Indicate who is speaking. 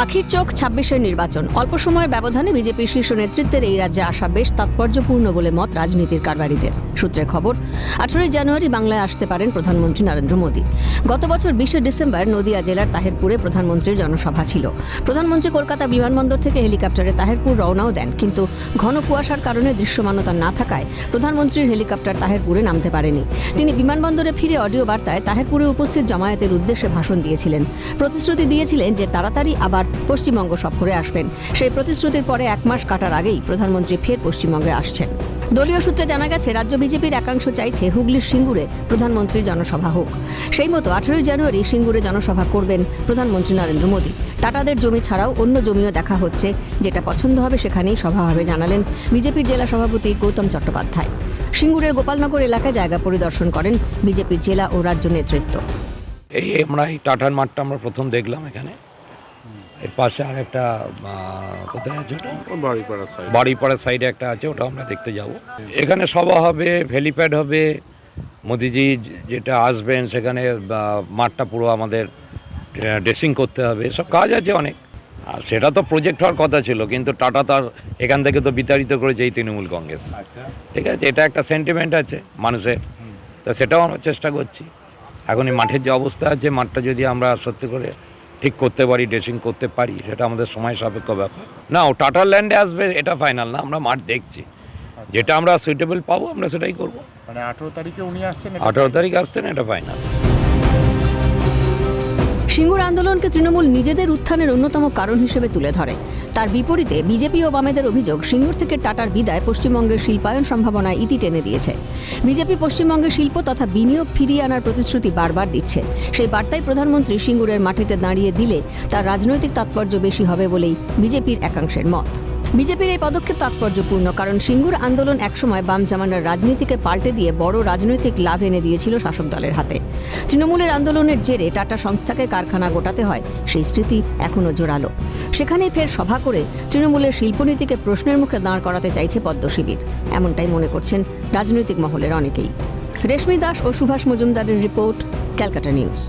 Speaker 1: পাখির চোখ ২৬-এর নির্বাচন। অল্প সময়ের ব্যবধানে বিজেপির শীর্ষ নেতৃত্বের এই রাজ্যে আসা বেশ তাৎপর্যপূর্ণ বলে মত রাজনীতির কারবারিদের। সূত্রের খবর, ১৮ই জানুয়ারি বাংলায় আসতে পারেন প্রধানমন্ত্রী নরেন্দ্র মোদী। গত বছর ২০শে ডিসেম্বর নদিয়া জেলার তাহেরপুরে প্রধানমন্ত্রীর জনসভা ছিল। প্রধানমন্ত্রী কলকাতা বিমানবন্দর থেকে হেলিকপ্টারে তাহেরপুর রওনাও দেন, কিন্তু ঘন কুয়াশার কারণে দৃশ্যমানতা না থাকায় প্রধানমন্ত্রীর হেলিকপ্টার তাহেরপুরে নামতে পারেনি। তিনি বিমানবন্দরে ফিরে অডিও বার্তায় তাহেরপুরে উপস্থিত জমায়েতের উদ্দেশ্যে ভাষণ দিয়েছিলেন। প্রতিশ্রুতি দিয়েছিলেন যে তাড়াতাড়ি আবার পশ্চিমবঙ্গ সফরে আসবেন। সেই প্রতিশ্রুতির পরে ১ মাস কাটার আগেই প্রধানমন্ত্রী ফের পশ্চিমবঙ্গে আসছেন। দলীয় সূত্রে জানা গেছে, রাজ্য বিজেপির একাংশ চাইছে হুগলির সিঙ্গুরে প্রধানমন্ত্রীর জনসভা হোক। সেই মতো ১৮ই জানুয়ারি সিঙ্গুরে জনসভা করবেন প্রধানমন্ত্রী নরেন্দ্র মোদী। টাটাদের জমি ছাড়াও অন্য জমিও দেখা হচ্ছে, যেটা পছন্দ হবে সেখানেই সভা হবে জানালেন বিজেপির জেলা সভাপতি গৌতম চট্টোপাধ্যায়। সিঙ্গুরের গোপালনগর এলাকায় জায়গা পরিদর্শন করেন বিজেপির জেলা ও রাজ্য নেতৃত্ব।
Speaker 2: আমরা এই টাটার মাঠটা আমরা প্রথম দেখলাম এখানে। এর পাশে আর একটা কোথায় আছে, বাড়িপাড়ার সাইডে একটা আছে, ওটা আমরা দেখতে যাব। এখানে সভা হবে, হেলিপ্যাড হবে, মোদিজি যেটা আসবেন সেখানে মাঠটা পুরো আমাদের ড্রেসিং করতে হবে, সব কাজ আছে অনেক। আর সেটা তো প্রজেক্ট হওয়ার কথা ছিল, কিন্তু টাটা তার এখান থেকে তো বিতাড়িত করেছে এই তৃণমূল কংগ্রেস। ঠিক আছে, এটা একটা সেন্টিমেন্ট আছে মানুষের, তা সেটাও আমরা চেষ্টা করছি। এখন এই মাঠের যে অবস্থা আছে, মাঠটা যদি আমরা সত্যি করে ঠিক করতে পারি, ড্রেসিং করতে পারি, সেটা আমাদের সময় সাপেক্ষ ব্যাপার না। ও টাটার ল্যান্ডে আসবে এটা ফাইনাল না, আমরা মাঠ দেখছি, যেটা আমরা সুইটেবল পাবো আমরা সেটাই করবো।
Speaker 3: মানে 18 তারিখে উনি আসছেন,
Speaker 2: 18 তারিখ আসছেন, এটা ফাইনাল।
Speaker 1: সিঙ্গুর আন্দোলনকে তৃণমূল নিজেদের উত্থানের অন্যতম কারণ হিসেবে তুলে ধরে। তার বিপরীতে বিজেপি ও বামেদের অভিযোগ, সিঙ্গুর থেকে টাটার বিদায় পশ্চিমবঙ্গের শিল্পায়ন সম্ভাবনায় ইতি টেনে দিয়েছে। বিজেপি পশ্চিমবঙ্গের শিল্প তথা বিনিয়োগ ফিরিয়ে আনার প্রতিশ্রুতি বারবার দিচ্ছে। সেই বার্তায় প্রধানমন্ত্রী সিঙ্গুরের মাটিতে দাঁড়িয়ে দিলে তার রাজনৈতিক তাৎপর্য বেশি হবে বলেই বিজেপির একাংশের মত। বিজেপির এই পদক্ষেপ তাৎপর্যপূর্ণ, কারণ সিঙ্গুর আন্দোলন একসময় বাম জামানার রাজনীতিকে পাল্টে দিয়ে বড় রাজনৈতিক লাভ এনে দিয়েছিল শাসক দলের হাতে। তৃণমূলের আন্দোলনের জেরে টাটা সংস্থাকে কারখানা গোটাতে হয়, সেই স্মৃতি এখনও জোরালো। সেখানেই ফের সভা করে তৃণমূলের শিল্পনীতিকে প্রশ্নের মুখে দাঁড় করাতে চাইছে পদ্ম শিবির, এমনটাই মনে করছেন রাজনৈতিক মহলের অনেকেই। রেশমি দাস ও সুভাষ মজুমদারের রিপোর্ট, ক্যালকাটা নিউজ।